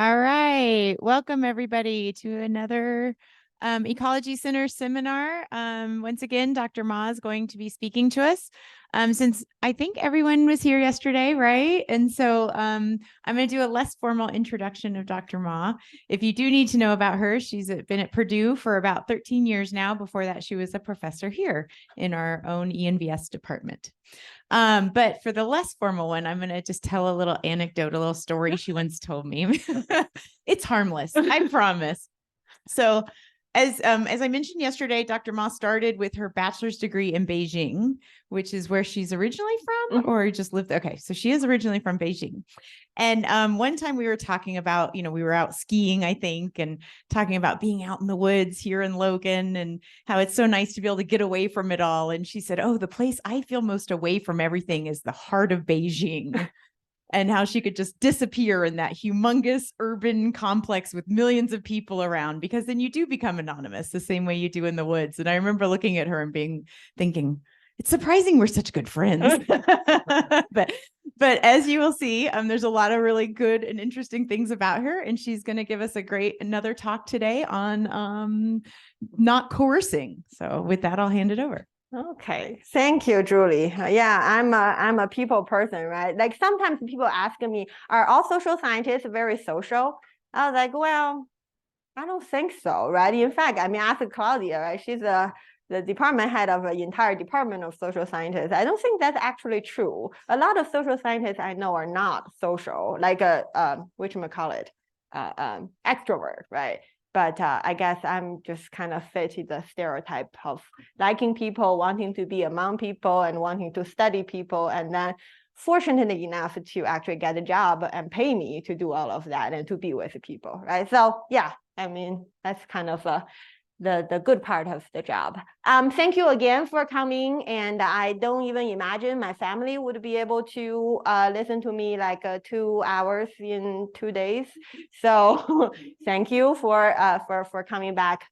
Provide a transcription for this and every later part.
All right. Welcome, everybody, to another Ecology Center seminar. Once again, Dr. Ma is going to be speaking to us since I think everyone was here yesterday, right? And so I'm going to do a less formal introduction of Dr. Ma. If you do need to know about her, she's been at Purdue for about 13 years now. Before that, she was a professor here in our own ENVS department. But for the less formal one, I'm going to just tell a little anecdote, a little story she once told me. It's harmless, I promise. So as I mentioned yesterday, Dr. Ma started with her bachelor's degree in Beijing, which is where she's originally from, or just lived. Okay, so she is originally from Beijing. And one time we were talking about, we were out skiing, I think, and talking about being out in the woods here in Logan and how it's so nice to be able to get away from it all. And she said, oh, the place I feel most away from everything is the heart of Beijing. And how she could just disappear in that humongous urban complex with millions of people around, because then you do become anonymous the same way you do in the woods. And I remember looking at her and thinking, it's surprising we're such good friends. but as you will see, there's a lot of really good and interesting things about her. And she's going to give us another talk today on not coercing. So with that, I'll hand it over. Okay, thank you, Julie. Yeah, I'm a people person, right? Like sometimes people ask me, are all social scientists very social? I was like, well, I don't think so, right? In fact, I mean, ask Claudia, right? She's the department head of the entire department of social scientists. I don't think that's actually true. A lot of social scientists I know are not social, like whatchamacallit, extrovert, right? But I guess I'm just kind of fit the stereotype of liking people, wanting to be among people, and wanting to study people, and then fortunate enough to actually get a job and pay me to do all of that and to be with people, right? So yeah, I mean, that's kind of the good part of the job. Thank you again for coming. And I don't even imagine my family would be able to listen to me like 2 hours in 2 days. So thank you for coming back.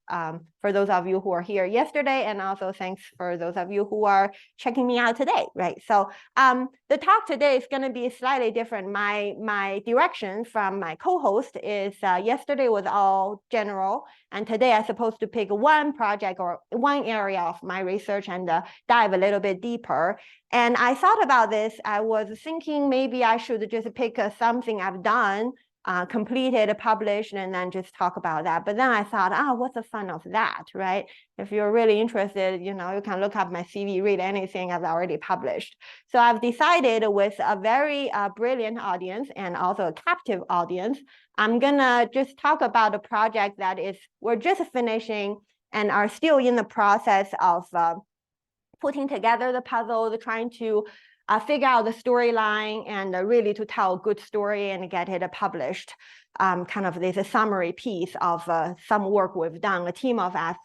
For those of you who are here yesterday, and also thanks for those of you who are checking me out today, right? So the talk today is going to be slightly different. My direction from my co-host is yesterday was all general, and today I'm supposed to pick one project or one area of my research and dive a little bit deeper. And I thought about this. I was thinking maybe I should just pick something I've done, completed, published, and then just talk about that. But then I thought, what's the fun of that, right? If you're really interested, you can look up my CV, read anything I've already published. So I've decided with a very brilliant audience and also a captive audience, I'm gonna just talk about a project that we're just finishing and are still in the process of putting together the puzzle, trying to figure out the storyline and really to tell a good story and get it published. Kind of this summary piece of some work we've done, a team of us.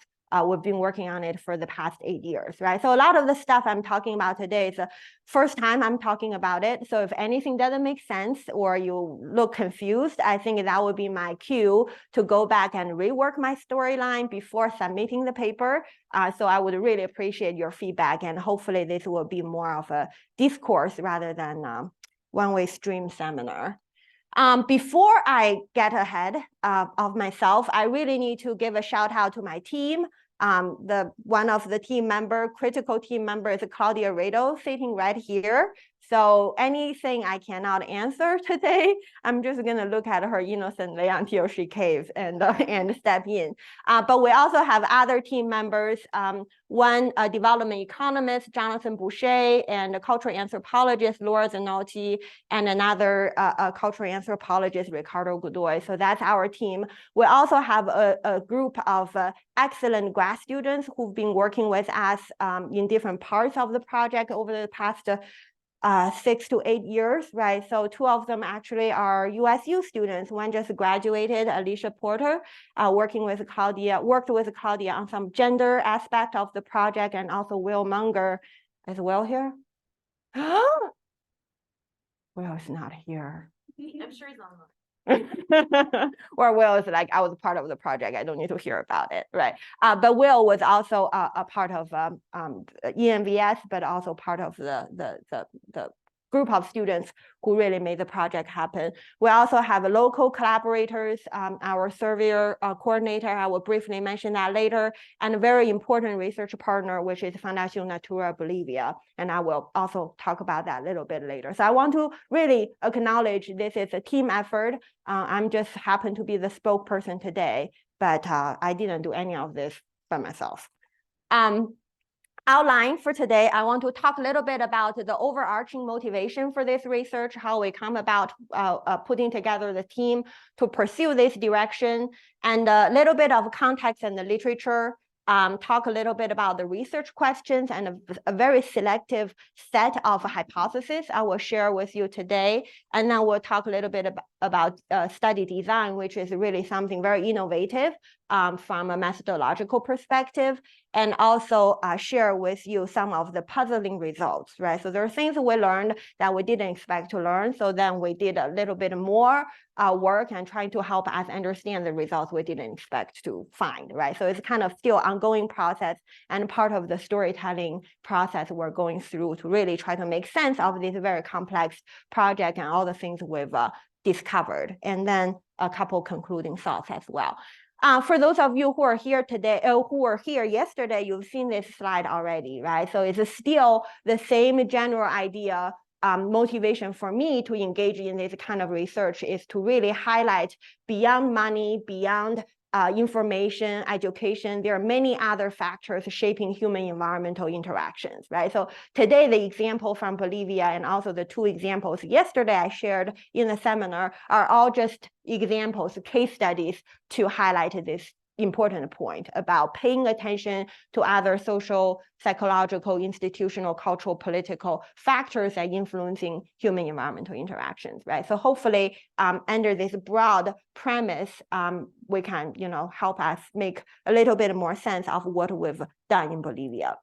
We've been working on it for the past 8 years, right? So a lot of the stuff I'm talking about today is the first time I'm talking about it. So if anything doesn't make sense or you look confused, I think that would be my cue to go back and rework my storyline before submitting the paper. So I would really appreciate your feedback, and hopefully this will be more of a discourse rather than one-way stream seminar. Before I get ahead of myself, I really need to give a shout out to my team. One of the critical team member is Claudia Rado, sitting right here. So anything I cannot answer today, I'm just gonna look at her innocently until she caves and step in. But we also have other team members. One development economist, Jonathan Boucher, and a cultural anthropologist, Laura Zanotti, and another cultural anthropologist, Ricardo Godoy. So that's our team. We also have a group of excellent grad students who've been working with us in different parts of the project over the past 6 to 8 years, right? So 2 of them actually are USU students. One just graduated, Alicia Porter, worked with Claudia on some gender aspect of the project, and also Will Munger as well here. Will is not here. I'm sure he's online. Or Will is like, I was part of the project, I don't need to hear about it, right? But Will was also a part of ENVS, but also part of the group of students who really made the project happen. We also have local collaborators, our surveyor coordinator, I will briefly mention that later, and a very important research partner, which is Fundación Natura Bolivia. And I will also talk about that a little bit later. So I want to really acknowledge this is a team effort. I'm just happen to be the spokesperson today, but I didn't do any of this by myself. Outline for today, I want to talk a little bit about the overarching motivation for this research, how we come about putting together the team to pursue this direction, and a little bit of context and the literature, talk a little bit about the research questions and a very selective set of hypotheses I will share with you today. And then we'll talk a little bit about study design, which is really something very innovative from a methodological perspective, and also share with you some of the puzzling results, right? So there are things we learned that we didn't expect to learn. So then we did a little bit more work and trying to help us understand the results we didn't expect to find, right? So it's kind of still ongoing process and part of the storytelling process we're going through to really try to make sense of this very complex project and all the things we've discovered. And then a couple concluding thoughts as well. For those of you who are here today, who were here yesterday, you've seen this slide already, right? So it's still the same general idea. Motivation for me to engage in this kind of research is to really highlight beyond money, beyond information, education, there are many other factors shaping human environmental interactions, right? So today, the example from Bolivia and also the two examples yesterday I shared in the seminar are all just examples, case studies to highlight this important point about paying attention to other social, psychological, institutional, cultural, political factors that influencing human environmental interactions, right? So hopefully, under this broad premise, we can, help us make a little bit more sense of what we've done in Bolivia.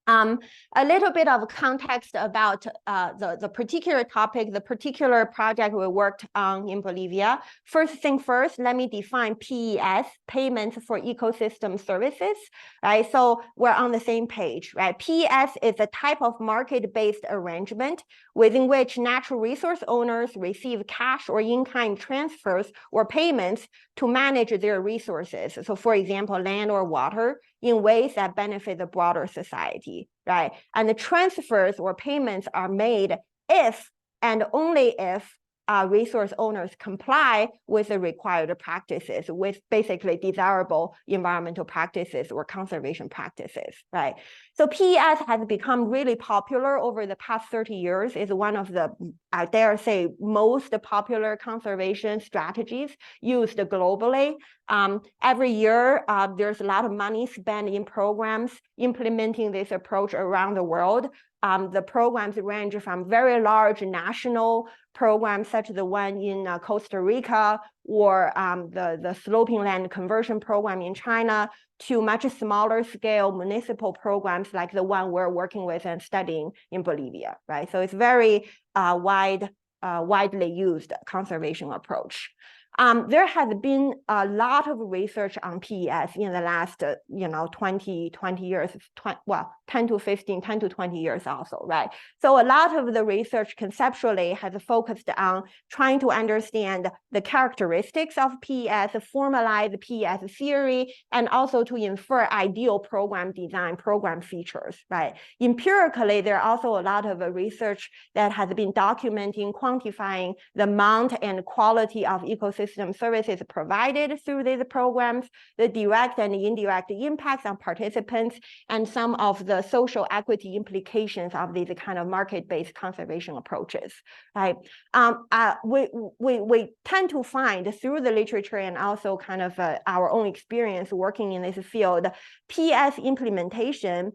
A little bit of context about the particular topic, the particular project we worked on in Bolivia. First thing first, let me define PES, Payments for Ecosystem Services, right? So we're on the same page, right? PES is a type of market-based arrangement within which natural resource owners receive cash or in-kind transfers or payments to manage their resources. So for example, land or water, in ways that benefit the broader society, right? And the transfers or payments are made if and only if resource owners comply with the required practices, with basically desirable environmental practices or conservation practices, right? So PES has become really popular over the past 30 years. It's one of the, I dare say, most popular conservation strategies used globally. Every year, there's a lot of money spent in programs implementing this approach around the world. The programs range from very large national programs, such as the one in Costa Rica, or the sloping land conversion program in China, to much smaller scale municipal programs like the one we're working with and studying in Bolivia, right? So it's very widely used conservation approach. There has been a lot of research on PES in the last, 20 years, 10 to 20 years also, right? So a lot of the research conceptually has focused on trying to understand the characteristics of PES, formalize PES theory, and also to infer ideal program design, program features, right? Empirically, there are also a lot of research that has been documenting, quantifying the amount and quality of ecosystem services provided through these programs, the direct and indirect impacts on participants, and some of the social equity implications of these kind of market-based conservation approaches, right? We tend to find through the literature and also kind of our own experience working in this field, PES implementation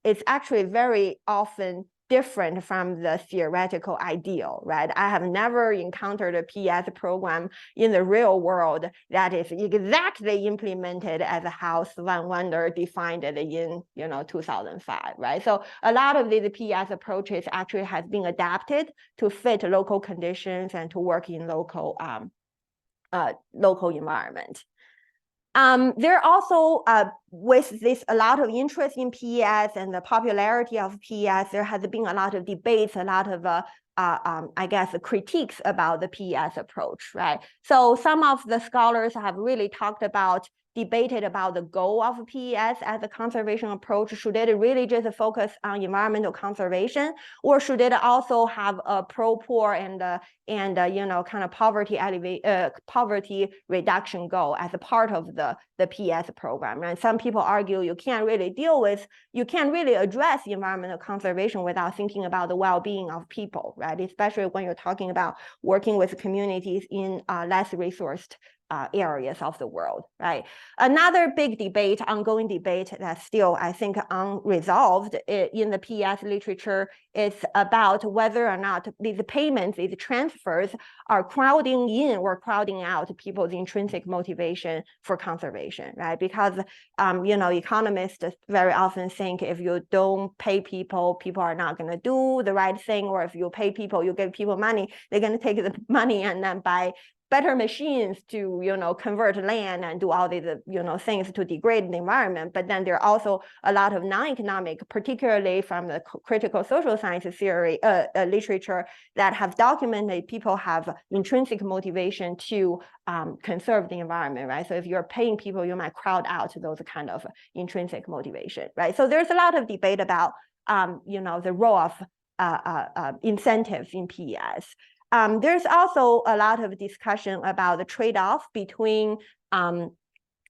is actually very often different from the theoretical ideal, right? I have never encountered a PES program in the real world that is exactly implemented as how Swan Wonder defined it in 2005, right? So a lot of these PES approaches actually has been adapted to fit local conditions and to work in local environment. There also, with this, a lot of interest in PES and the popularity of PES, there has been a lot of debates, a lot of, I guess, critiques about the PES approach, right? So some of the scholars have really debated about the goal of PES as a conservation approach. Should it really just focus on environmental conservation, or should it also have a pro-poor and kind of poverty reduction goal as a part of the PES program? And some people argue you can't really address environmental conservation without thinking about the well-being of people, right? Especially when you're talking about working with communities in less resourced areas of the world, right? Another big debate, ongoing debate that's still, I think, unresolved in the PES literature is about whether or not these payments, these transfers, are crowding in or crowding out people's intrinsic motivation for conservation, right? Because, economists very often think if you don't pay people, people are not going to do the right thing, or if you pay people, you give people money, they're going to take the money and then buy better machines to, convert land and do all these, things to degrade the environment. But then there are also a lot of non-economic, particularly from the critical social sciences theory literature, that have documented people have intrinsic motivation to conserve the environment, right? So if you're paying people, you might crowd out those kind of intrinsic motivation, right? So there's a lot of debate about, the role of incentives in PES. There's also a lot of discussion about the trade-off between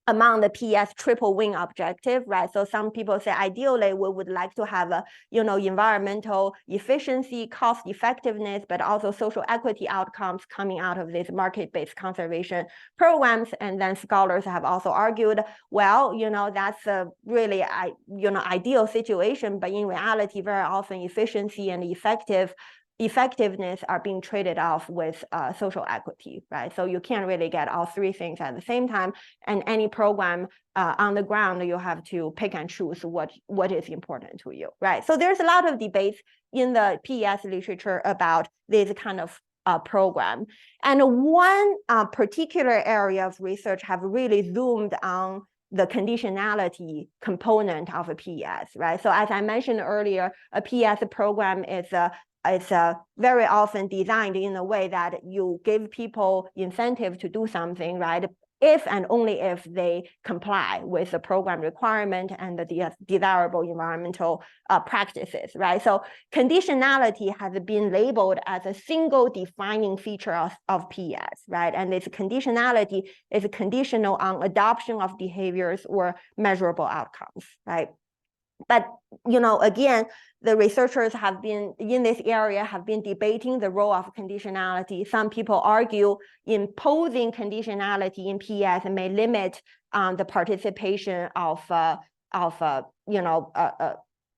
among the PES triple win objective, right? So some people say ideally we would like to have a, environmental efficiency, cost effectiveness, but also social equity outcomes coming out of these market-based conservation programs. And then scholars have also argued, well, that's a really, ideal situation, but in reality, very often efficiency and effectiveness are being traded off with social equity, right? So you can't really get all three things at the same time. And any program on the ground, you have to pick and choose what is important to you, right? So there's a lot of debates in the PES literature about this kind of program. And one particular area of research have really zoomed on the conditionality component of a PES, right? So as I mentioned earlier, a PES program is very often designed in a way that you give people incentive to do something, right? If and only if they comply with the program requirement and the desirable environmental practices, right? So conditionality has been labeled as a single defining feature of PES, right? And this conditionality is conditional on adoption of behaviors or measurable outcomes, right? But, again, the researchers have been in this area have been debating the role of conditionality. Some people argue imposing conditionality in PES may limit the participation of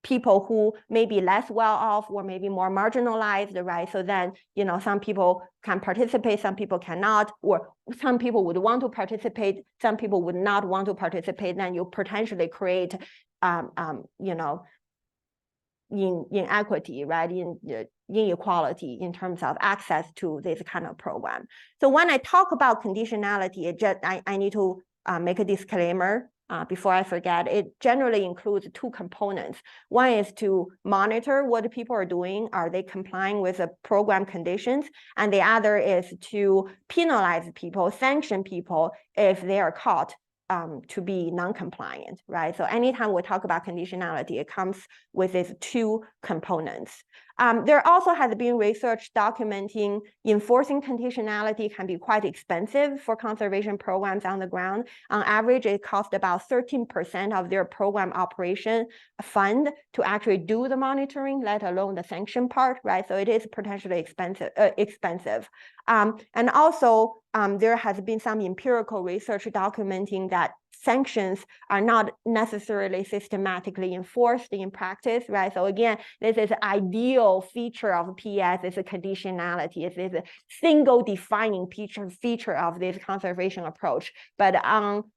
people who may be less well off or maybe more marginalized, right? So then, some people can participate, some people cannot, or some people would want to participate, some people would not want to participate. Then you potentially create inequity, right? Inequality in terms of access to this kind of program. So when I talk about conditionality, I need to make a disclaimer before I forget. It generally includes two components. One is to monitor what people are doing. Are they complying with the program conditions? And the other is to penalize people, sanction people if they are caught to be non-compliant, right? So anytime we talk about conditionality, it comes with these two components. There also has been research documenting enforcing conditionality can be quite expensive for conservation programs on the ground. On average, it costs about 13% of their program operation fund to actually do the monitoring, let alone the sanction part, right? So it is potentially expensive. And also, there has been some empirical research documenting that sanctions are not necessarily systematically enforced in practice, right? So again, this is an ideal feature of PES, is a conditionality. It is a single defining feature of this conservation approach. But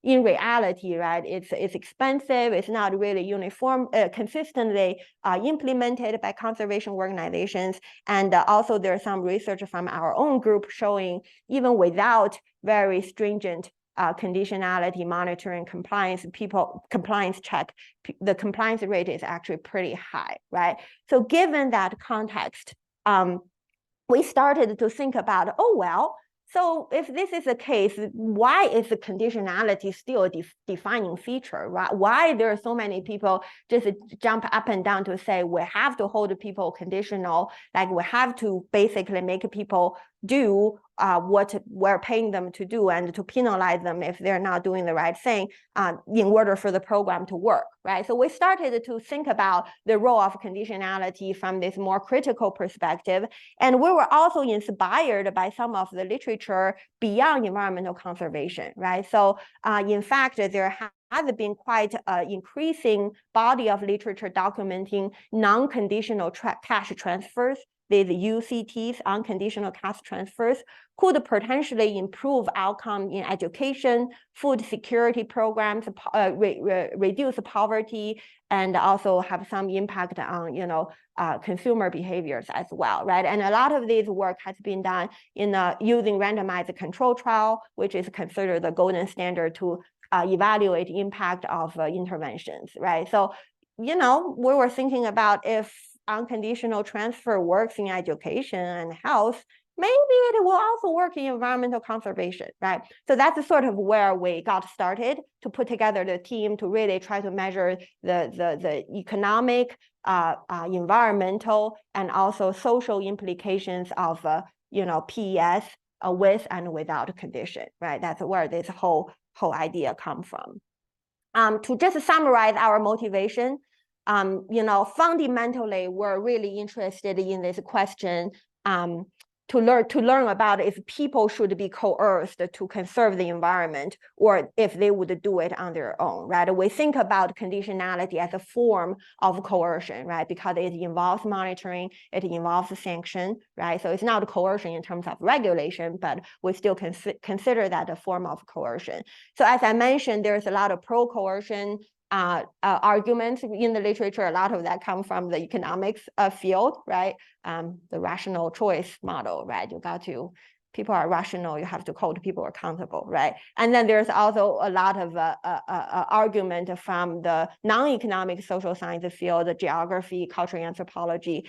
in reality, right, it's expensive. It's not really uniform, consistently implemented by conservation organizations. And also there's some research from our own group showing even without very stringent conditionality monitoring compliance compliance check, the compliance rate is actually pretty high, right? So given that context, we started to think about, oh, well, so if this is the case, why is the conditionality still a defining feature, right? Why there are so many people just jump up and down to say we have to hold people conditional, like we have to basically make people do what we're paying them to do and to penalize them if they're not doing the right thing in order for the program to work, right? So we started to think about the role of conditionality from this more critical perspective. And we were also inspired by some of the literature beyond environmental conservation, right? So in fact, there has been quite an increasing body of literature documenting non-conditional cash transfers. These UCTs, unconditional cash transfers, could potentially improve outcome in education, food security programs, reduce poverty, and also have some impact on, consumer behaviors as well, right? And a lot of this work has been done in using randomized control trial, which is considered the golden standard to evaluate impact of interventions, right? So, we were thinking about if unconditional transfer works in education and health, maybe it will also work in environmental conservation, right? So that's sort of where we got started to put together the team to really try to measure the economic, environmental, and also social implications of, PES with and without condition, right? That's where this whole idea come from. To just summarize our motivation, fundamentally, we're really interested in this question to learn about if people should be coerced to conserve the environment or if they would do it on their own, right? We think about conditionality as a form of coercion, right? Because it involves monitoring, it involves sanction, right? So it's not coercion in terms of regulation, but we still consider that a form of coercion. So as I mentioned, there's a lot of pro-coercion arguments in the literature. A lot of that come from the economics field, right? The rational choice model, right? People are rational, you have to hold people accountable, right? And then there's also a lot of argument from the non-economic social science field, the geography, cultural anthropology,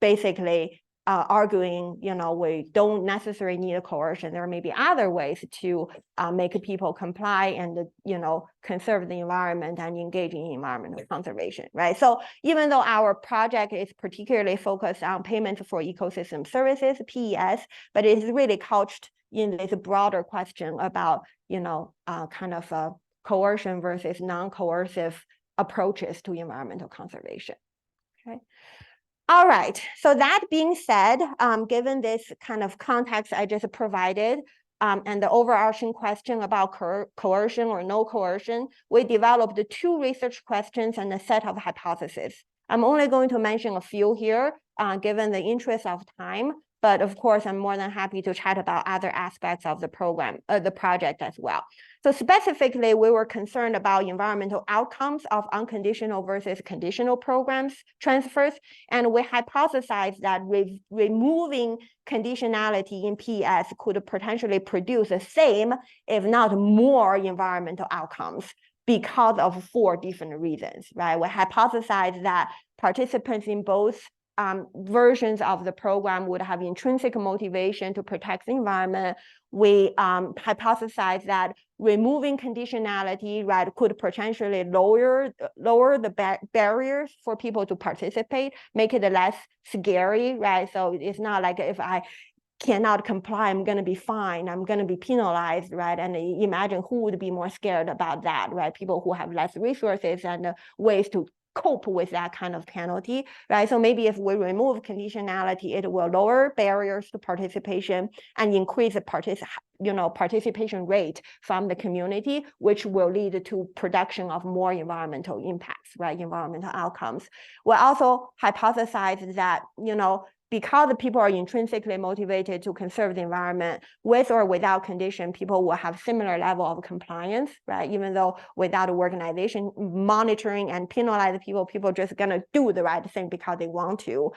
basically arguing, we don't necessarily need a coercion. There may be other ways to make people comply and, conserve the environment and engage in environmental conservation, right? So even though our project is particularly focused on payments for ecosystem services, PES, but it is really couched in this broader question about, kind of coercion versus non-coercive approaches to environmental conservation, okay? All right, so that being said, given this kind of context I just provided, and the overarching question about coercion or no coercion, we developed 2 research questions and a set of hypotheses. I'm only going to mention a few here, given the interest of time, but of course, I'm more than happy to chat about other aspects of the program, the project as well. So specifically, we were concerned about environmental outcomes of unconditional versus conditional programs transfers, and we hypothesized that removing conditionality in PES could potentially produce the same, if not more, environmental outcomes because of 4 different reasons, right? We hypothesized that participants in both versions of the program would have intrinsic motivation to protect the environment. We hypothesized that removing conditionality, right, could potentially lower the barriers for people to participate, make it less scary, right? So it's not like if I cannot comply, I'm going to be fined, I'm going to be penalized, right? And imagine who would be more scared about that, right? People who have less resources and ways to cope with that kind of penalty, right? So maybe if we remove conditionality, it will lower barriers to participation and increase the participation rate from the community, which will lead to production of more environmental impacts, right? Environmental outcomes. We also hypothesized that, because the people are intrinsically motivated to conserve the environment, with or without condition, people will have similar level of compliance, right? Even though without organization monitoring and penalize people just gonna do the right thing because they want to.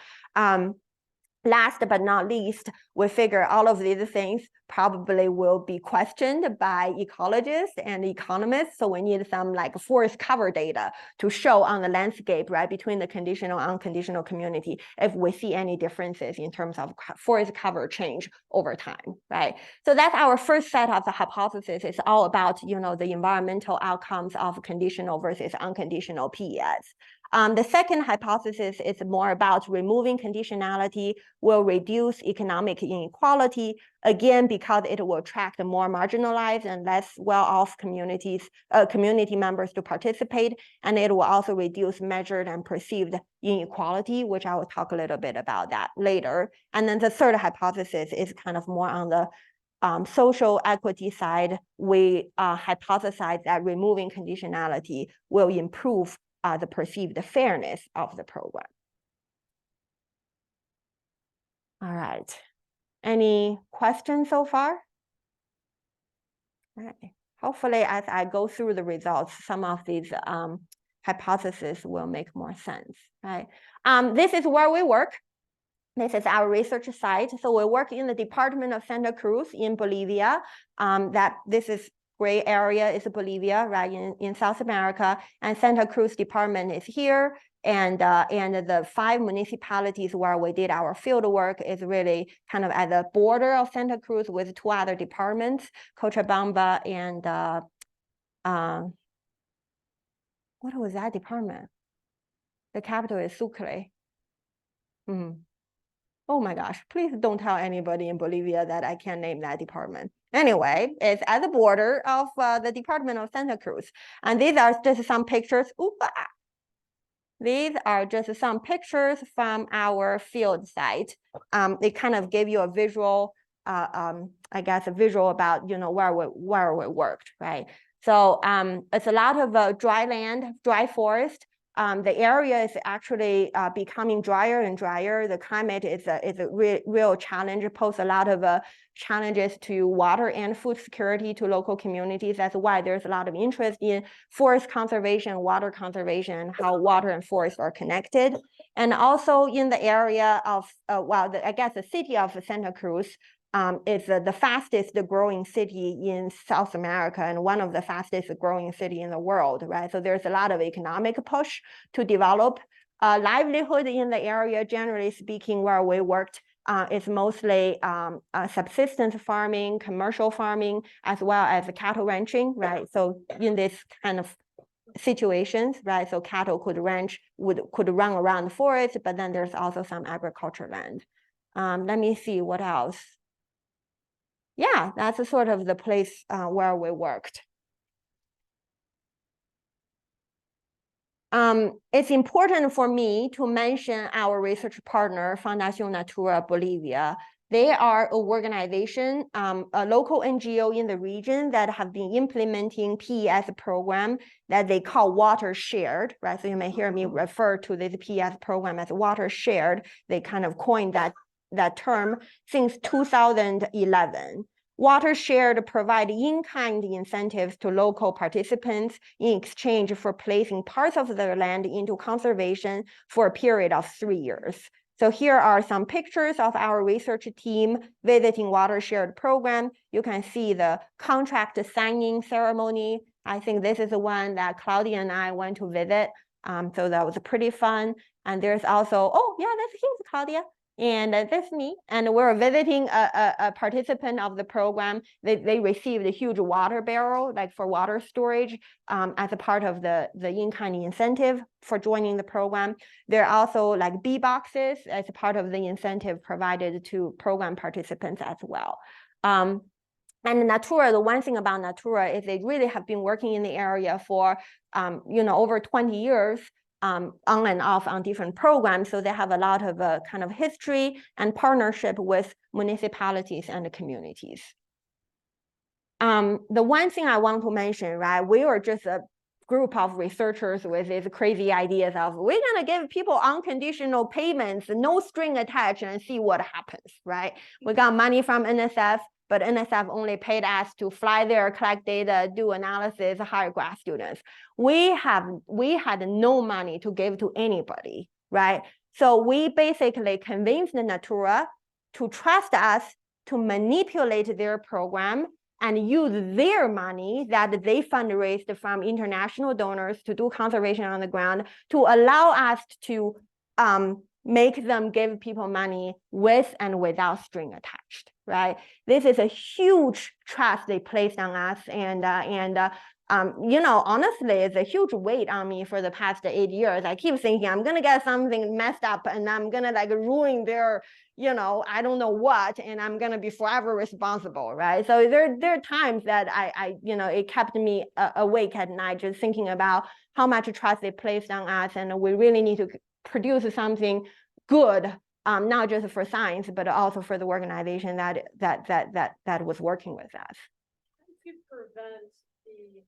Last but not least, we figure all of these things probably will be questioned by ecologists and economists. So we need some like forest cover data to show on the landscape, right, between the conditional and unconditional community, if we see any differences in terms of forest cover change over time, right? So that's our first set of the hypothesis. It's all about, the environmental outcomes of conditional versus unconditional PES. The second hypothesis is more about removing conditionality will reduce economic inequality, again, because it will attract more marginalized and less well-off community members to participate, and it will also reduce measured and perceived inequality, which I will talk a little bit about that later. And then the third hypothesis is kind of more on the social equity side. We hypothesize that removing conditionality will improve the perceived fairness of the program. All right. Any questions so far? All right. Hopefully, as I go through the results, some of these hypotheses will make more sense, right? This is where we work. This is our research site. So we work in the Department of Santa Cruz in Bolivia. This is gray area is Bolivia, right, in South America, and Santa Cruz department is here. And the 5 municipalities where we did our field work is really kind of at the border of Santa Cruz with 2 other departments, Cochabamba and what was that department? The capital is Sucre. Oh my gosh, please don't tell anybody in Bolivia that I can't name that department. Anyway, it's at the border of the Department of Santa Cruz. And these are just some pictures. These are just some pictures from our field site. They kind of give you a visual, I guess, a visual about, where we worked, right? So it's a lot of dry land, dry forest. The area is actually becoming drier and drier. The climate is a real challenge. It poses a lot of challenges to water and food security to local communities. That's why there's a lot of interest in forest conservation, water conservation, how water and forest are connected. And also in the area of, I guess the city of Santa Cruz, is the fastest growing city in South America and one of the fastest growing city in the world, right? So there's a lot of economic push to develop livelihood in the area. Generally speaking, where we worked is mostly subsistence farming, commercial farming, as well as cattle ranching, right? So in this kind of situations, right? So cattle could run around the forest, but then there's also some agriculture land. Let me see what else. Yeah, that's sort of the place where we worked. It's important for me to mention our research partner, Fundación Natura Bolivia. They are an organization, a local NGO in the region that have been implementing PES program that they call Water Shared, right? So you may hear me refer to this PES program as Water Shared. They kind of coined that term since 2011. Water Shared provide in-kind incentives to local participants in exchange for placing parts of their land into conservation for a period of 3 years. So here are some pictures of our research team visiting Water Shared program. You can see the contract signing ceremony. I think this is the one that Claudia and I went to visit. So that was pretty fun. And there's also, oh yeah, here's Claudia. And that's me. And we're visiting a participant of the program. They received a huge water barrel, like for water storage, as a part of the in-kind incentive for joining the program. There are also like bee boxes as a part of the incentive provided to program participants as well. And Natura, the one thing about Natura is they really have been working in the area for, over 20 years. On and off on different programs. So they have a lot of kind of history and partnership with municipalities and the communities. The one thing I want to mention, right, we were just a group of researchers with these crazy ideas of we're going to give people unconditional payments, no string attached, and see what happens, right? We got money from NSF, but NSF only paid us to fly there, collect data, do analysis, hire grad students. We had no money to give to anybody, right? So we basically convinced Natura to trust us to manipulate their program and use their money that they fundraised from international donors to do conservation on the ground to allow us to make them give people money with and without string attached, right? This is a huge trust they placed on us, and honestly, it's a huge weight on me for the past 8 years. I keep thinking I'm gonna get something messed up, and I'm gonna like ruin their, I don't know what, and I'm gonna be forever responsible, right? So there are times that it kept me awake at night just thinking about how much trust they placed on us, and we really need to produce something good, not just for science, but also for the organization that was working with us. How did you prevent the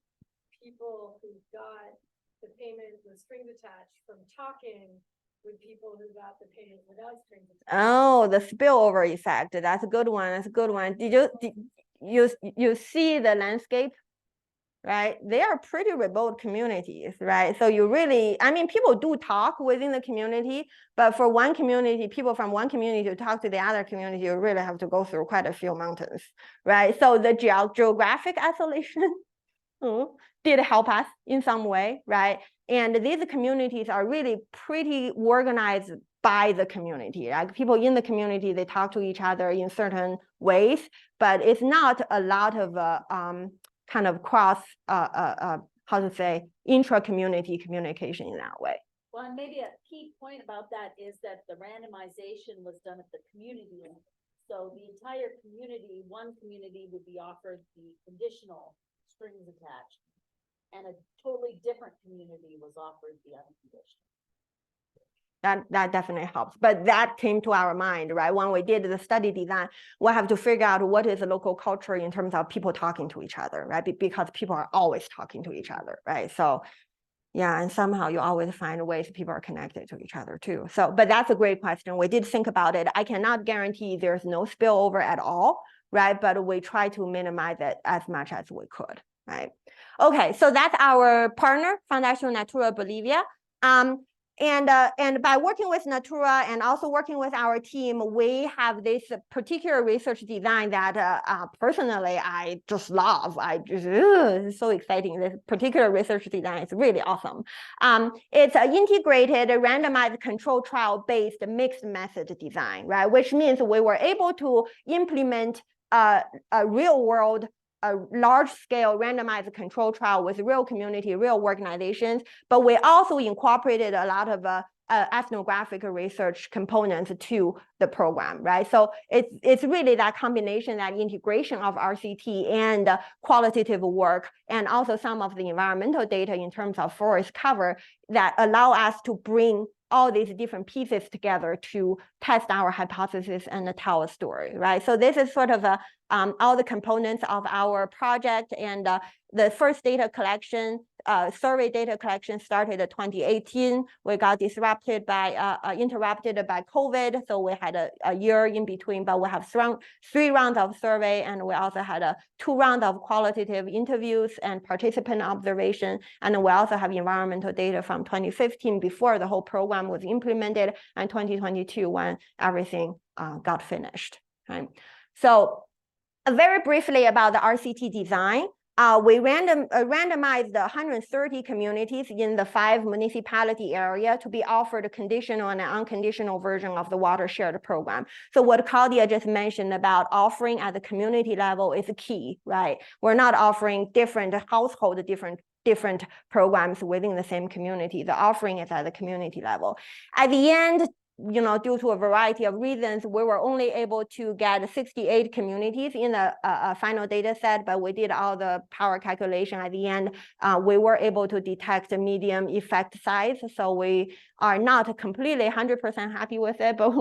people who got the payment with strings attached from talking with people who got the payment without strings attached? Oh, the spillover effect. That's a good one. That's a good one. Did you see the landscape? Right? They are pretty remote communities, right? So you really, people do talk within the community, but for one community, people from one community to talk to the other community, you really have to go through quite a few mountains, right? So the geographic isolation did help us in some way, right? And these communities are really pretty organized by the community. Like people in the community, they talk to each other in certain ways, but it's not a lot of kind of cross, intra-community communication in that way. Well, and maybe a key point about that is that the randomization was done at the community level. So the entire community, one community would be offered the conditional strings attached, and a totally different community was offered the unconditional. That definitely helps. But that came to our mind, right? When we did the study design, we have to figure out what is the local culture in terms of people talking to each other, right? Because people are always talking to each other, right? So yeah, and somehow you always find ways people are connected to each other too. So, but that's a great question. We did think about it. I cannot guarantee there's no spillover at all, right? But we try to minimize it as much as we could, right? Okay, so that's our partner, Fundación Natura Bolivia. And by working with Natura and also working with our team, we have this particular research design that personally I just love. It's so exciting. This particular research design is really awesome. It's an integrated randomized control trial based mixed method design, right? Which means we were able to implement a real world, a large-scale randomized control trial with real community, real organizations, but we also incorporated a lot of ethnographic research components to the program, right? So it's really that combination, that integration of RCT and qualitative work, and also some of the environmental data in terms of forest cover that allow us to bring all these different pieces together to test our hypothesis and tell a story, right? So this is sort of all the components of our project, and the first data collection, survey data collection started in 2018. We got interrupted by COVID, so we had a year in between, but we have 3 rounds of survey, and we also had 2 rounds of qualitative interviews and participant observation, and we also have environmental data from 2015 before the whole program was implemented, and 2022 when everything got finished, right? So very briefly about the RCT design. We randomized 130 communities in the 5 municipality area to be offered a conditional and an unconditional version of the watershed program. So what Claudia just mentioned about offering at the community level is key, right? We're not offering different household, different programs within the same community. The offering is at the community level. At the end, due to a variety of reasons, we were only able to get 68 communities in the final data set, but we did all the power calculation at the end. We were able to detect a medium effect size, so we are not completely 100% happy with it, but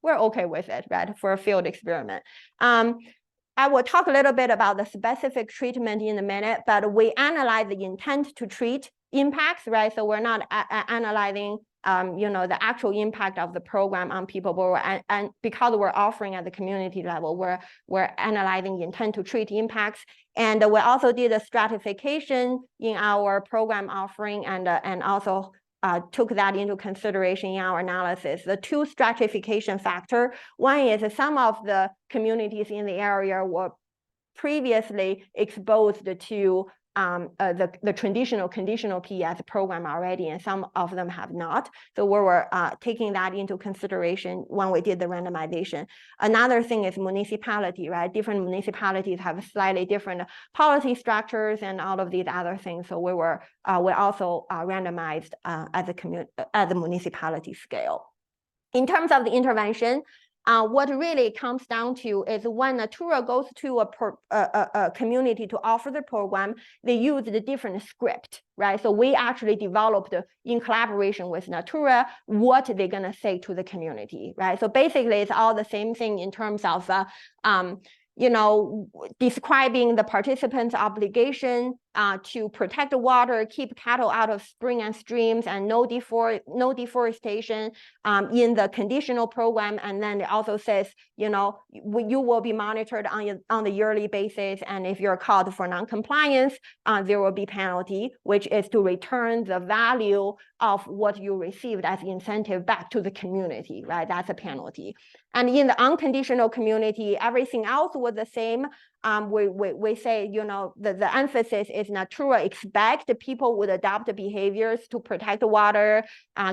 we're okay with it, right, for a field experiment. I will talk a little bit about the specific treatment in a minute, but we analyze the intent to treat impacts, right? So we're not analyzing the actual impact of the program on people, but and because we're offering at the community level, we're analyzing intent to treat impacts. And we also did a stratification in our program offering, and also took that into consideration in our analysis. The two stratification factor, one is some of the communities in the area were previously exposed to the traditional conditional PES program already, and some of them have not. So we were taking that into consideration when we did the randomization. Another thing is municipality, right? Different municipalities have slightly different policy structures and all of these other things. So we also randomized at the municipality scale. In terms of the intervention, what really comes down to is when Natura goes to a community to offer the program, they use the different script, right? So we actually developed in collaboration with Natura what they're gonna say to the community, right? So basically it's all the same thing in terms of describing the participants' obligation to protect the water, keep cattle out of spring and streams, and no deforestation in the conditional program. And then it also says, you will be monitored on the yearly basis, and if you're called for non-compliance, there will be penalty, which is to return the value of what you received as incentive back to the community, right? That's a penalty. And in the unconditional community, everything else was the same. We say, the emphasis is Natura expect people would adopt behaviors to protect the water,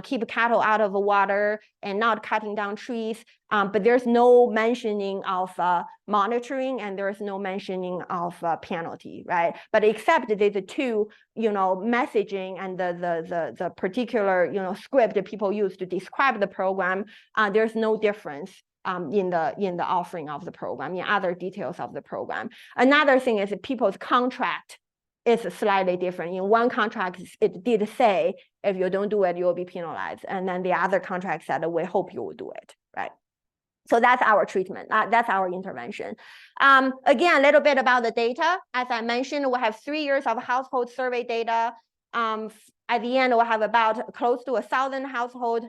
keep cattle out of the water, and not cutting down trees. But there's no mentioning of monitoring, and there's no mentioning of penalty, right? But except the two, messaging and the particular, script that people use to describe the program, there's no difference in the offering of the program, in other details of the program. Another thing is people's contract is slightly different. In one contract, it did say, if you don't do it, you'll be penalized. And then the other contract said, we hope you will do it, right? So that's our treatment, that's our intervention. Again, a little bit about the data. As I mentioned, we have 3 years of household survey data. At the end, we'll have about close to 1,000 household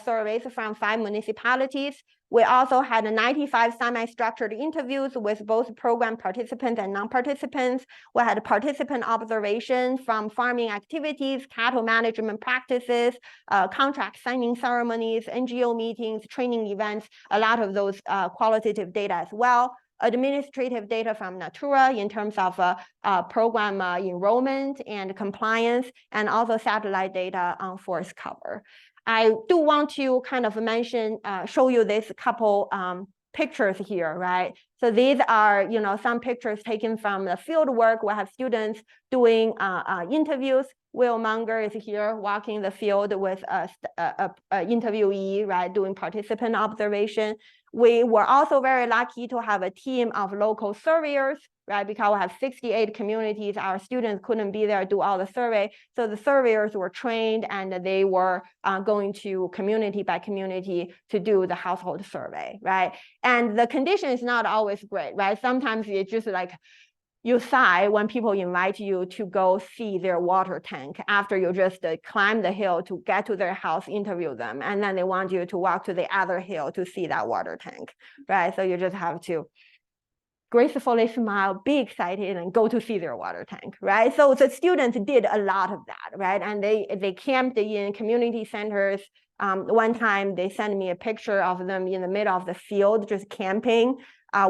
surveys from 5 municipalities. We also had 95 semi-structured interviews with both program participants and non-participants. We had participant observation from farming activities, cattle management practices, contract signing ceremonies, NGO meetings, training events, a lot of those qualitative data as well. Administrative data from Natura in terms of program enrollment and compliance, and also satellite data on forest cover. I do want to kind of mention, show you this couple pictures here, right? So these are, some pictures taken from the field work. We have students doing interviews. Will Munger is here walking the field with a interviewee, right, doing participant observation. We were also very lucky to have a team of local surveyors, right? Because we have 68 communities, our students couldn't be there, do all the survey. So the surveyors were trained and they were going to community by community to do the household survey, right? And the condition is not always great, right? Sometimes it's just like, you sigh when people invite you to go see their water tank after you just climb the hill to get to their house, interview them, and then they want you to walk to the other hill to see that water tank, right? So you just have to gracefully smile, be excited, and go to see their water tank, right? So the students did a lot of that, right? And they camped in community centers. One time they sent me a picture of them in the middle of the field, just camping.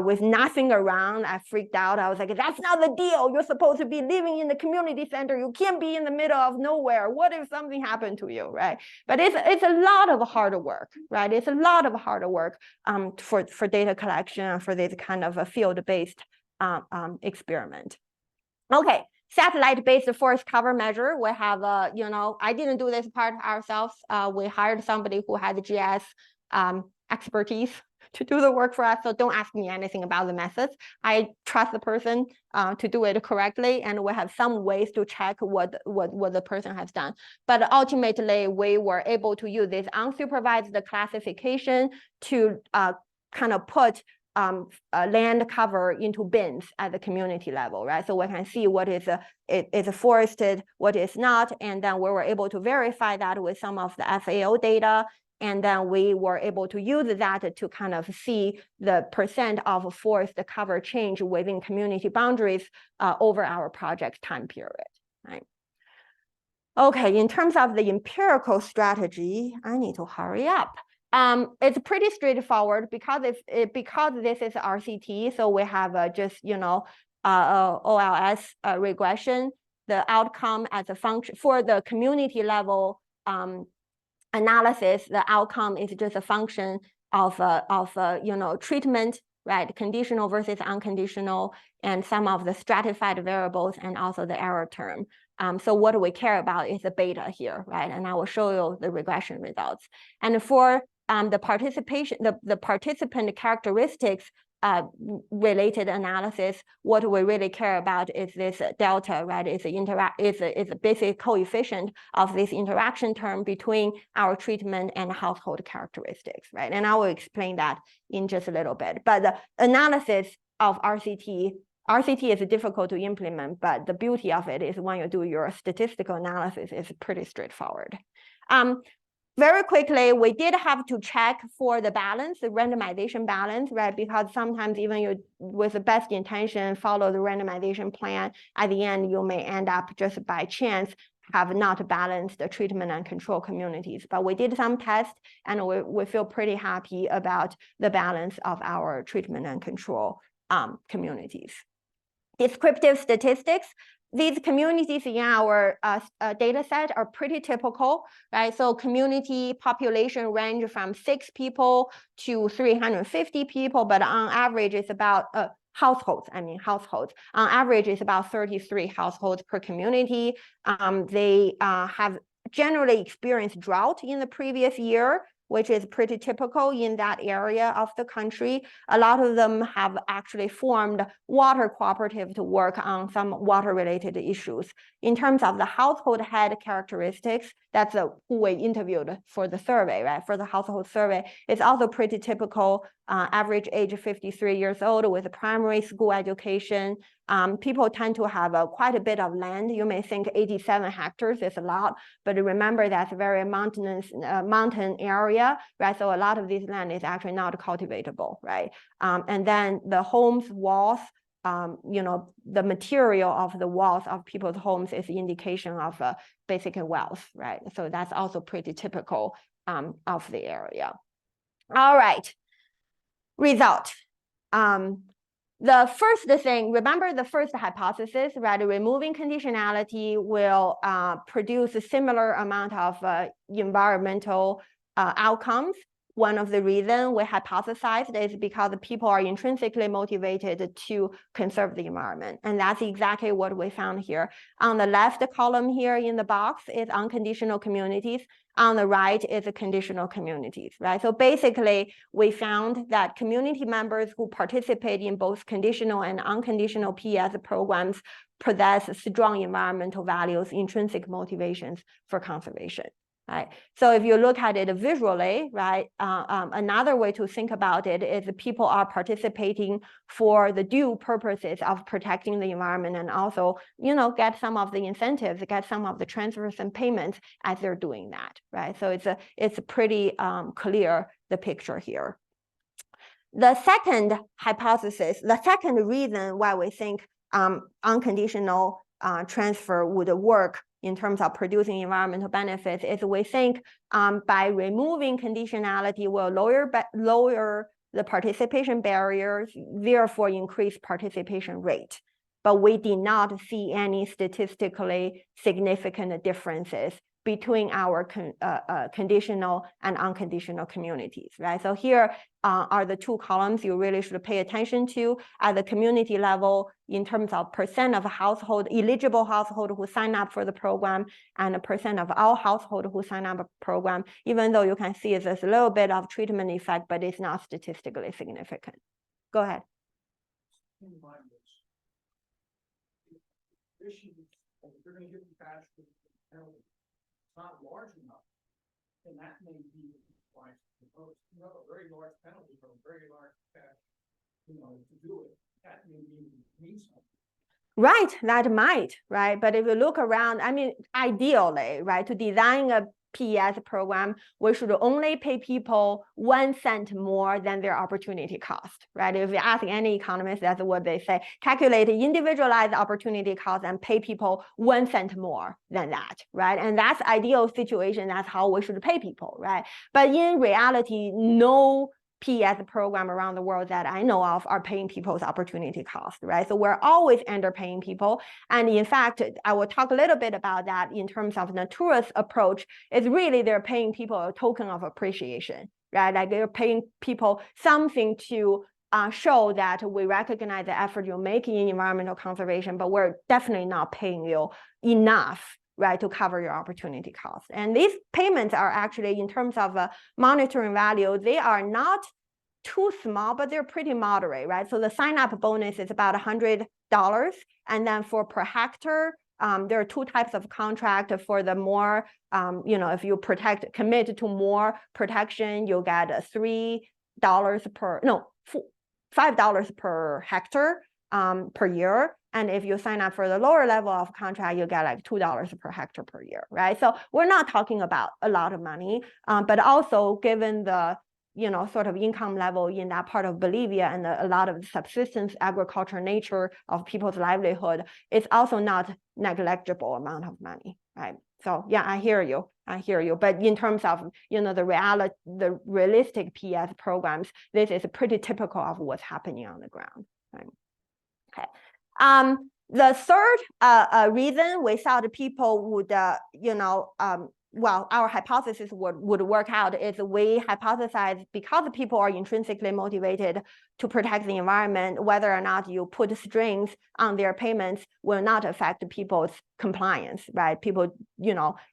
With nothing around. I freaked out. I was like, that's not the deal. You're supposed to be living in the community center. You can't be in the middle of nowhere. What if something happened to you, right? But it's a lot of hard work, right? It's a lot of hard work for data collection and for this kind of a field-based experiment. Okay, satellite-based forest cover measure. We have, I didn't do this part ourselves. We hired somebody who had GIS expertise to do the work for us. So don't ask me anything about the methods. I trust the person to do it correctly, and we have some ways to check what the person has done. But ultimately, we were able to use this unsupervised classification to kind of put land cover into bins at the community level, right? So we can see what is forested, what is not, and then we were able to verify that with some of the FAO data. And then we were able to use that to kind of see the percent of forest cover change within community boundaries over our project time period, right? Okay, in terms of the empirical strategy, I need to hurry up. It's pretty straightforward because because this is RCT, so we have just OLS regression. The outcome as a function for the community level analysis, the outcome is just a function of treatment, right? Conditional versus unconditional, and some of the stratified variables, and also the error term. So what we care about is the beta here, right? And I will show you the regression results. And for the participant characteristics related analysis, what we really care about is this delta, right? It's a basic coefficient of this interaction term between our treatment and household characteristics, right? And I will explain that in just a little bit. But the analysis of RCT is difficult to implement, but the beauty of it is when you do your statistical analysis, it's pretty straightforward. Very quickly, we did have to check for the balance, the randomization balance, right? Because sometimes even you, with the best intention, follow the randomization plan, at the end, you may end up just by chance have not balanced the treatment and control communities. But we did some tests, and we feel pretty happy about the balance of our treatment and control communities. Descriptive statistics. These communities in our data set are pretty typical, right? So community population range from 6 people to 350 people, but on average, it's about households. On average, it's about 33 households per community. They have generally experienced drought in the previous year, which is pretty typical in that area of the country. A lot of them have actually formed water cooperative to work on some water-related issues. In terms of the household head characteristics, that's who we interviewed for the survey, right? For the household survey, it's also pretty typical. Average age 53 years old with a primary school education. People tend to have quite a bit of land. You may think 87 hectares is a lot, but remember that's a very mountainous mountain area, right? So a lot of this land is actually not cultivatable, right? And then the homes walls, the material of the walls of people's homes is an indication of basic wealth, right? So that's also pretty typical of the area. All right. Result. The first thing, remember the first hypothesis, right? Removing conditionality will produce a similar amount of environmental outcomes. One of the reasons we hypothesized is because people are intrinsically motivated to conserve the environment. And that's exactly what we found here. On the left column here in the box is unconditional communities. On the right is conditional communities, right? So basically, we found that community members who participate in both conditional and unconditional PS programs possess strong environmental values, intrinsic motivations for conservation. Right. So if you look at it visually, right, another way to think about it is people are participating for the due purposes of protecting the environment and also, get some of the incentives, get some of the transfers and payments as they're doing that, right? So it's pretty clear, the picture here. The second hypothesis, the second reason why we think unconditional transfer would work in terms of producing environmental benefits is we think by removing conditionality will lower the participation barriers, therefore increase participation rate. But we did not see any statistically significant differences between our conditional and unconditional communities, right? So here are the 2 columns you really should pay attention to at the community level in terms of percent of eligible household who sign up for the program and a percent of all household who sign up for the program, even though you can see there's a little bit of treatment effect, but it's not statistically significant. Go ahead. They're going to give you cash with the penalty. It's not large enough, and that may be why it's proposed. A very large penalty for a very large cash, to do it. That may mean something. Right, that might, right? But if you look around, ideally, right, to design a PES program, we should only pay people 1 cent more than their opportunity cost, right? If you ask any economist, that's what they say. Calculate individualized opportunity cost and pay people 1 cent more than that, right? And that's ideal situation. That's how we should pay people, right? But in reality, no PES program around the world that I know of are paying people's opportunity cost, right? So we're always underpaying people. And in fact, I will talk a little bit about that in terms of Natura's approach. Is really they're paying people a token of appreciation, right? Like they're paying people something to show that we recognize the effort you're making in environmental conservation, but we're definitely not paying you enough, right, to cover your opportunity cost. And these payments are actually, in terms of monitoring value, they are not too small, but they're pretty moderate, right? So the sign-up bonus is about $100, and then for per hectare, there are 2 types of contract. For the more, if you commit to more protection, you'll get $5 per hectare per year. And if you sign up for the lower level of contract, you get like $2 per hectare per year, right? So we're not talking about a lot of money, but also given the sort of income level in that part of Bolivia and a lot of subsistence agriculture nature of people's livelihood, it's also not negligible amount of money, right? So yeah, I hear you. But in terms of the realistic PES programs, this is pretty typical of what's happening on the ground, right? Okay. The third reason we thought people would, our hypothesis would work out is we hypothesize because people are intrinsically motivated to protect the environment, whether or not you put strings on their payments will not affect people's compliance, right? People,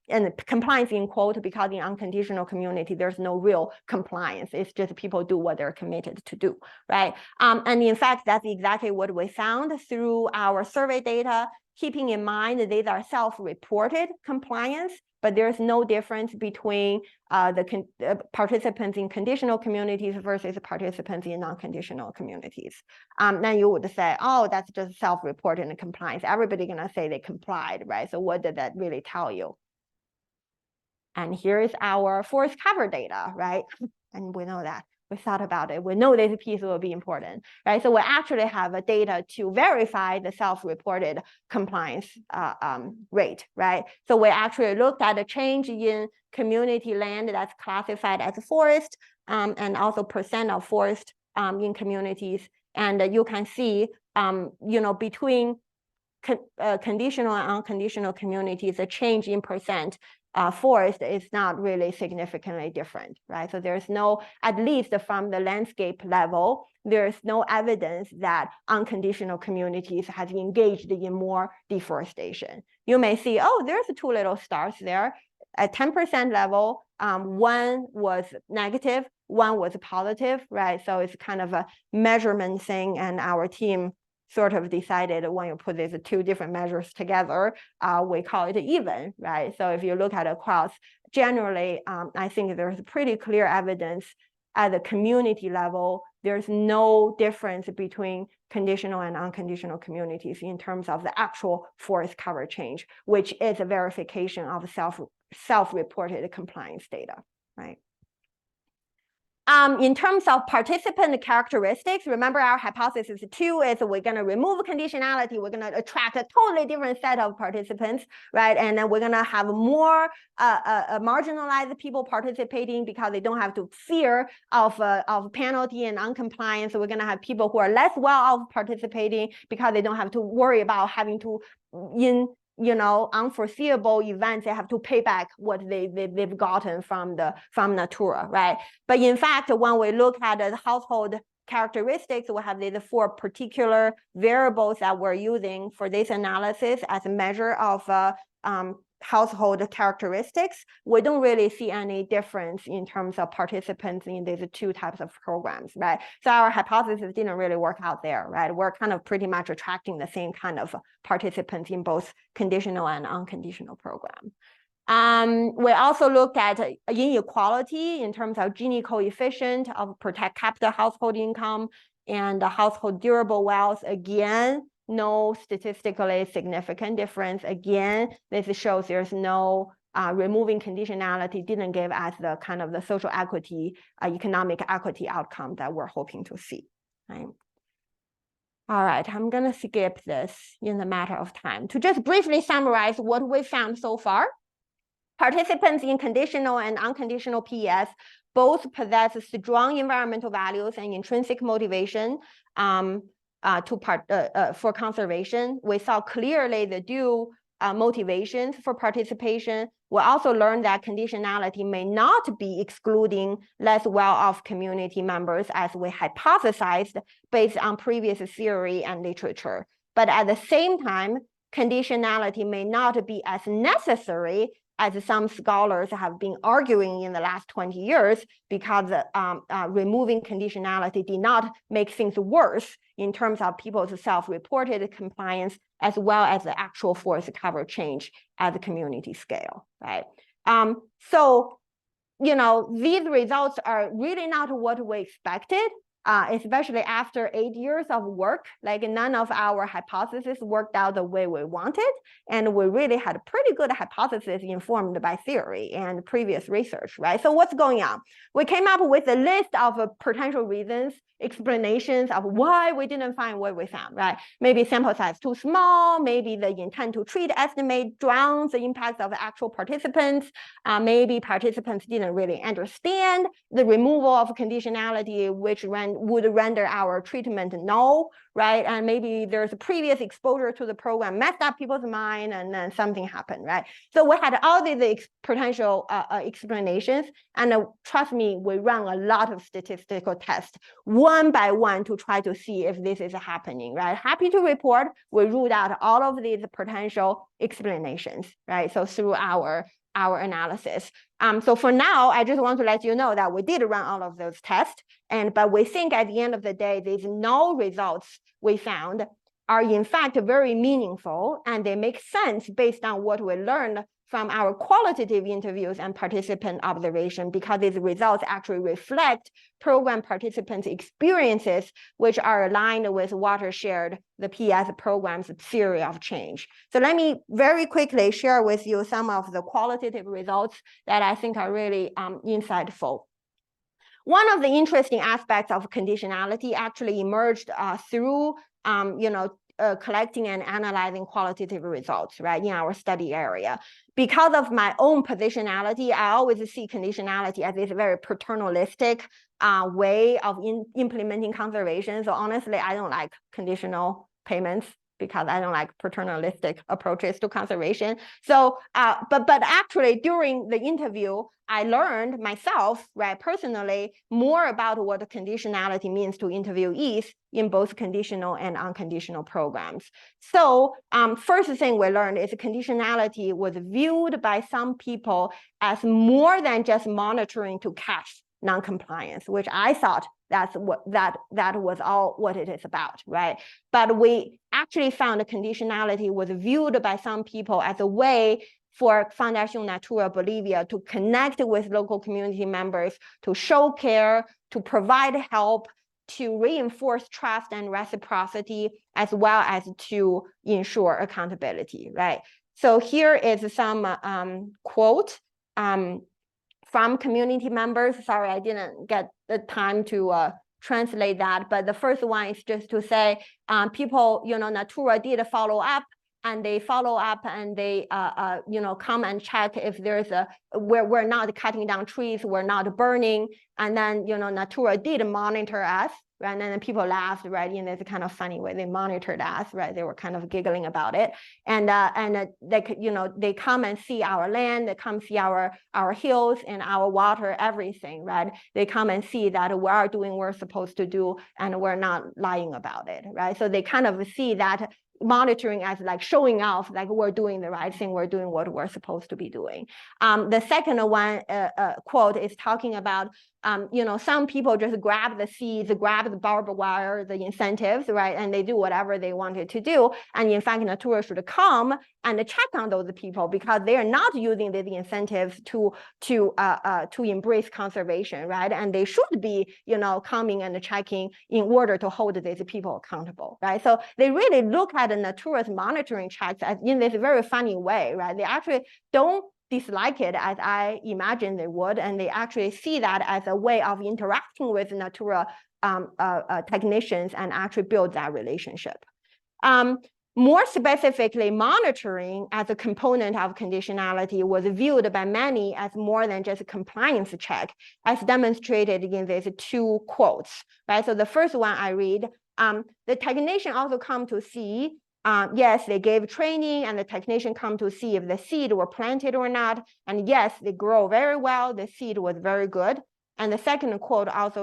and compliance in quote, because in unconditional community, there's no real compliance. It's just people do what they're committed to do, right? And in fact, that's exactly what we found through our survey data, keeping in mind that these are self-reported compliance, but there's no difference between the participants in conditional communities versus participants in non-conditional communities. Then you would say, oh, that's just self-reported and compliance. Everybody's gonna say they complied, right? So what did that really tell you? And here is our forest cover data, right? And we know that. We thought about it. We know this piece will be important, right? So we actually have a data to verify the self-reported compliance rate, right? So we actually looked at a change in community land that's classified as forest, and also percent of forest in communities. And you can see, between conditional and unconditional communities, a change in percent forest is not really significantly different, right? So there's no, at least from the landscape level, there's no evidence that unconditional communities has engaged in more deforestation. You may see, oh, there's 2 little stars there. At 10% level, 1 was negative, 1 was positive, right? So it's kind of a measurement thing, and our team sort of decided when you put these 2 different measures together, we call it even, right? So if you look at across, generally, I think there's pretty clear evidence at the community level, there's no difference between conditional and unconditional communities in terms of the actual forest cover change, which is a verification of self-reported compliance data, right? In terms of participant characteristics, remember our hypothesis 2 is we're going to remove conditionality. We're going to attract a totally different set of participants, right? And then we're going to have more marginalized people participating because they don't have to fear of penalty and uncompliance. So we're going to have people who are less well off participating because they don't have to worry about having to, unforeseeable events, they have to pay back what they've gotten from Natura, right? But in fact, when we look at the household characteristics, we have these 4 particular variables that we're using for this analysis as a measure of household characteristics. We don't really see any difference in terms of participants in these 2 types of programs, right? So our hypothesis didn't really work out there, right? We're kind of pretty much attracting the same kind of participants in both conditional and unconditional program. We also looked at inequality in terms of Gini coefficient of per capita household income and the household durable wealth. Again, no statistically significant difference. Again, this shows there's no removing conditionality didn't give us the kind of the social equity, economic equity outcome that we're hoping to see, right? All right, I'm gonna skip this in the matter of time. To just briefly summarize what we found so far, participants in conditional and unconditional PES both possess strong environmental values and intrinsic motivation for conservation. We saw clearly the dual motivations for participation. We also learned that conditionality may not be excluding less well-off community members as we hypothesized based on previous theory and literature. But at the same time, conditionality may not be as necessary as some scholars have been arguing in the last 20 years, because removing conditionality did not make things worse in terms of people's self-reported compliance, as well as the actual forest cover change at the community scale, right? So, you know, these results are really not what we expected, especially after 8 years of work. Like, none of our hypotheses worked out the way we wanted, and we really had a pretty good hypothesis informed by theory and previous research, right? So what's going on? We came up with a list of potential reasons, explanations of why we didn't find what we found, right? Maybe sample size too small, maybe the intent to treat estimate drowns the impact of actual participants, maybe participants didn't really understand the removal of conditionality, which would render our treatment null, right? And maybe there's a previous exposure to the program messed up people's mind, and then something happened, right? So we had all these potential explanations, and trust me, we ran a lot of statistical tests, one by one, to try to see if this is happening, right? Happy to report, we ruled out all of these potential explanations, right? So through our analysis. So for now, I just want to let you know that we did run all of those tests, but we think at the end of the day, these null results we found are in fact very meaningful, and they make sense based on what we learned from our qualitative interviews and participant observation, because these results actually reflect program participants' experiences, which are aligned with Watershed, the PS program's theory of change. So let me very quickly share with you some of the qualitative results that I think are really insightful. One of the interesting aspects of conditionality actually emerged through collecting and analyzing qualitative results, right, in our study area. Because of my own positionality, I always see conditionality as this very paternalistic way of implementing conservation. So honestly, I don't like conditional payments, because I don't like paternalistic approaches to conservation. So, but actually during the interview, I learned myself, right, personally, more about what conditionality means to interviewees in both conditional and unconditional programs. So first thing we learned is conditionality was viewed by some people as more than just monitoring to catch non-compliance, which I thought that was all what it is about, right? But we actually found the conditionality was viewed by some people as a way for Fundación Natura Bolivia to connect with local community members, to show care, to provide help, to reinforce trust and reciprocity, as well as to ensure accountability, right? So here is some quote from community members. Sorry, I didn't get the time to translate that, but the first one is just to say, people, Natura did follow up, and they follow up, and they, come and check if there's we're not cutting down trees, we're not burning, and then, Natura did monitor us, right? And then people laughed, right, in this kind of funny way. They monitored us, right? They were kind of giggling about it, and they come and see our land, they come see our hills and our water, everything, right? They come and see that we are doing what we're supposed to do, and we're not lying about it, right? So they kind of see that monitoring as like showing off, like we're doing the right thing, we're doing what we're supposed to be doing. The second one quote is talking about, some people just grab the seeds, grab the barbed wire, the incentives, right? And they do whatever they wanted to do. And in fact, Natura should come and check on those people, because they are not using these incentives to embrace conservation, right? And they should be, coming and checking in order to hold these people accountable, right? So they really look at Natura's monitoring checks in this very funny way, right? They actually don't dislike it as I imagine they would, and they actually see that as a way of interacting with Natura technicians and actually build that relationship. More specifically, monitoring as a component of conditionality was viewed by many as more than just a compliance check, as demonstrated in these two quotes, right? So the first one I read, the technician also come to see, yes, they gave training and the technician come to see if the seed were planted or not. And yes, they grow very well. The seed was very good. And the second quote also,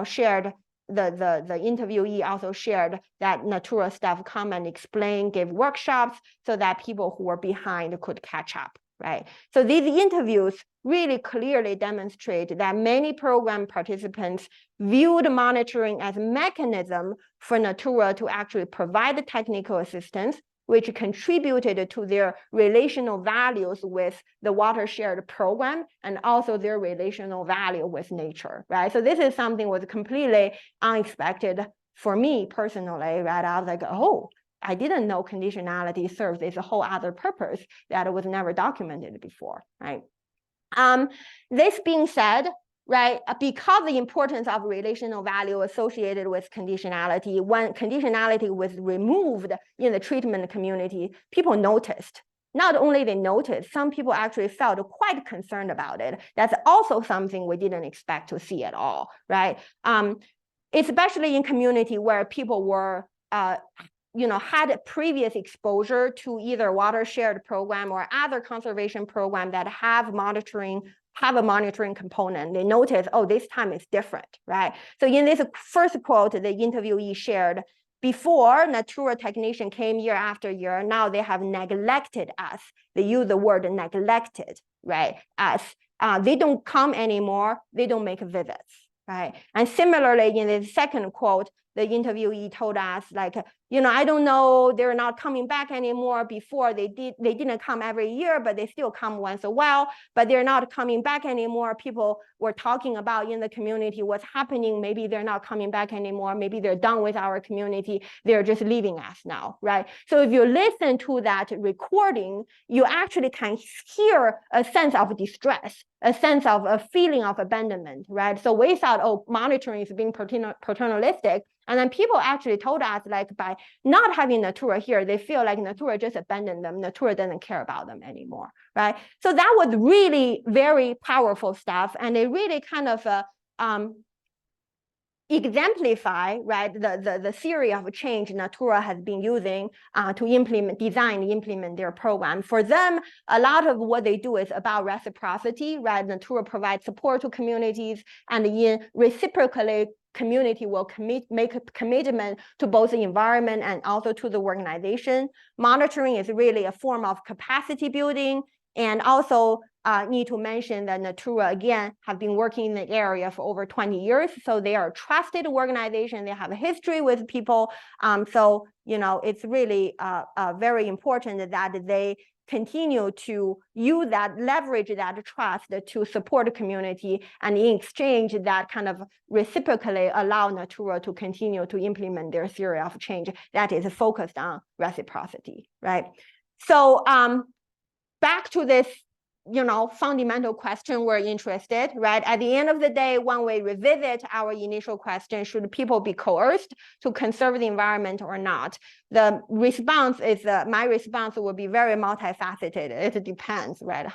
shared the interviewee also shared that Natura staff come and explain, give workshops so that people who were behind could catch up, right? So these interviews really clearly demonstrate that many program participants viewed monitoring as a mechanism for Natura to actually provide technical assistance, which contributed to their relational values with the watershed program and also their relational value with nature, right? So this is something was completely unexpected for me personally, right? I was like, oh, I didn't know conditionality serves as a whole other purpose that was never documented before, right? This being said, right, because the importance of relational value associated with conditionality, when conditionality was removed in the treatment community, people noticed. Not only they noticed, some people actually felt quite concerned about it. That's also something we didn't expect to see at all, right? Especially in community where people were had a previous exposure to either watershed program or other conservation program that have a monitoring component. They notice, oh, this time is different, right? So in this first quote, the interviewee shared, before Natura technician came year after year, now they have neglected us. They use the word neglected, right? As they don't come anymore, they don't make visits, right? And similarly, in the second quote, the interviewee told us, like, I don't know, they're not coming back anymore. Before they didn't come every year, but they still come once a while, but they're not coming back anymore. People were talking about in the community what's happening. Maybe they're not coming back anymore. Maybe they're done with our community. They're just leaving us now, right? So if you listen to that recording, you actually can hear a sense of distress, a sense of a feeling of abandonment, right? So we thought, oh, monitoring is being paternalistic. And then people actually told us, like, by not having Natura here, they feel like Natura just abandoned them. Natura doesn't care about them anymore, right? So that was really very powerful stuff. And it really kind of exemplify, right, the theory of change Natura has been using to design, implement their program. For them, a lot of what they do is about reciprocity, right? Natura provides support to communities, and in reciprocally, community will make a commitment to both the environment and also to the organization. Monitoring is really a form of capacity building, and also need to mention that Natura, again, have been working in the area for over 20 years. So they are a trusted organization. They have a history with people. So, it's really very important that they continue to use that, leverage that trust to support the community, and in exchange that kind of reciprocally allow Natura to continue to implement their theory of change that is focused on reciprocity, right? So back to this fundamental question we're interested, right? At the end of the day, when we revisit our initial question, should people be coerced to conserve the environment or not? The response is, my response will be very multifaceted. It depends, right?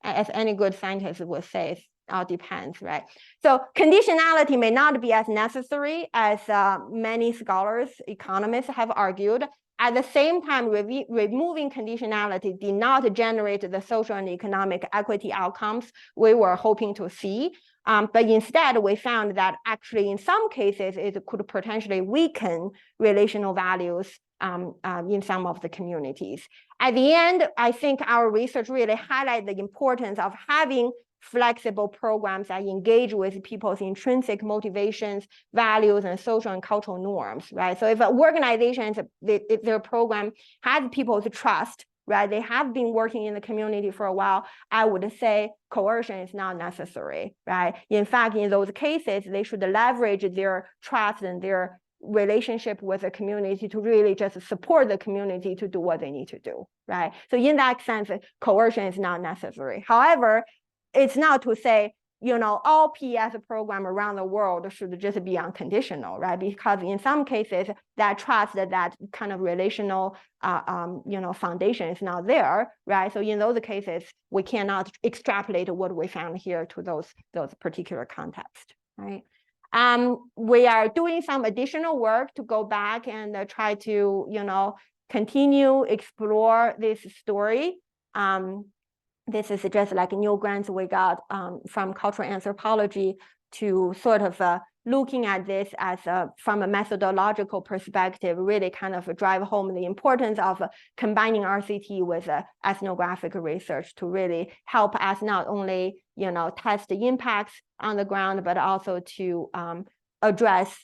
As any good scientist would say, it all depends, right? So conditionality may not be as necessary as many scholars, economists have argued. At the same time, removing conditionality did not generate the social and economic equity outcomes we were hoping to see. But instead, we found that actually in some cases, it could potentially weaken relational values in some of the communities. At the end, I think our research really highlighted the importance of having flexible programs that engage with people's intrinsic motivations, values, and social and cultural norms, right? So if an organization, if their program has people's trust, right, they have been working in the community for a while, I would say coercion is not necessary, right? In fact, in those cases, they should leverage their trust and their relationship with the community to really just support the community to do what they need to do, right? So in that sense, coercion is not necessary. However, it's not to say, all PES program around the world should just be unconditional, right? Because in some cases, that trust, that kind of relational, foundation is not there, right? So in those cases, we cannot extrapolate what we found here to those particular contexts, right? We are doing some additional work to go back and try to, continue explore this story. This is just like new grants we got from cultural anthropology to sort of looking at this as from a methodological perspective, really kind of drive home the importance of combining RCT with ethnographic research to really help us not only, test the impacts on the ground, but also to address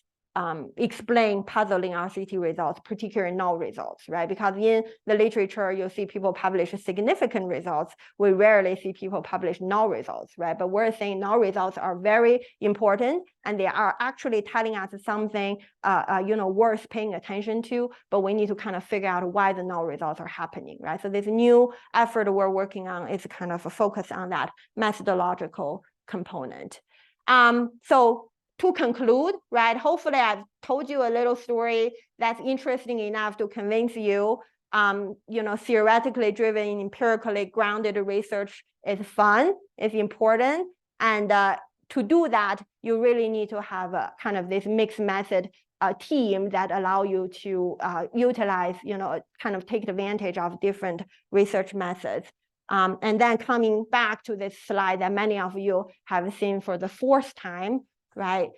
explain puzzling RCT results, particularly null results, right? Because in the literature, you'll see people publish significant results. We rarely see people publish null results, right? But we're saying null results are very important, and they are actually telling us something, worth paying attention to, but we need to kind of figure out why the null results are happening, right? So this new effort we're working on is kind of a focus on that methodological component. So to conclude, right, hopefully I've told you a little story that's interesting enough to convince you, theoretically driven, empirically grounded research is fun, is important. And to do that, you really need to have a kind of this mixed method team that allow you to utilize, kind of take advantage of different research methods. And then coming back to this slide that many of you have seen for the 4th time, right?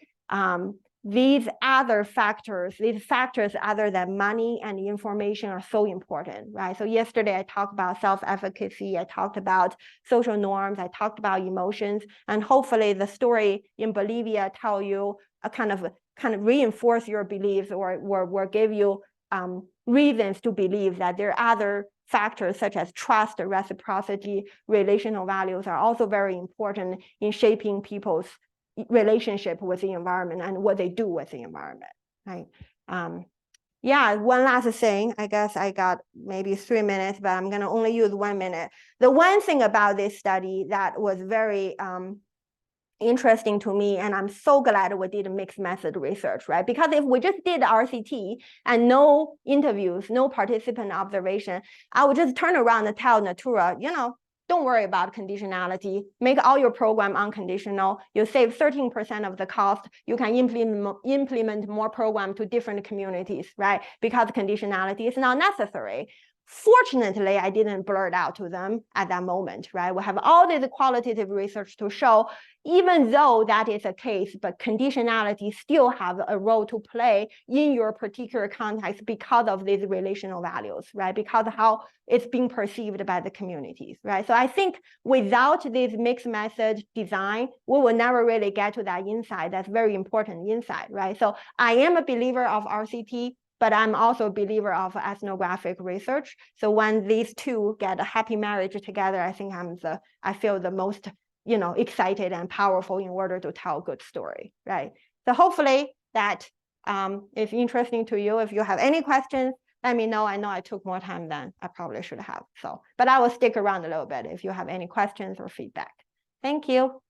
These factors other than money and information are so important, right? So yesterday I talked about self-efficacy, I talked about social norms, I talked about emotions, and hopefully the story in Bolivia tell you a kind of reinforce your beliefs or give you reasons to believe that there are other factors such as trust, reciprocity, relational values are also very important in shaping people's relationship with the environment and what they do with the environment, right? Yeah, one last thing, I guess I got maybe 3 minutes, but I'm gonna only use 1 minute. The one thing about this study that was very interesting to me, and I'm so glad we did mixed method research, right? Because if we just did RCT and no interviews, no participant observation, I would just turn around and tell Natura, don't worry about conditionality. Make all your program unconditional. You save 13% of the cost. You can implement more program to different communities, right? Because conditionality is not necessary. Fortunately, I didn't blurt out to them at that moment, right? We have all this qualitative research to show, even though that is a case, but conditionality still have a role to play in your particular context because of these relational values, right? Because of how it's being perceived by the communities, right? So I think without this mixed method design, we will never really get to that insight. That's very important insight, right? So I am a believer of RCT, but I'm also a believer of ethnographic research. So when these two get a happy marriage together, I think I feel the most, excited and powerful in order to tell a good story, right? So hopefully that is interesting to you. If you have any questions, let me know. I know I took more time than I probably should have. So, but I will stick around a little bit if you have any questions or feedback. Thank you.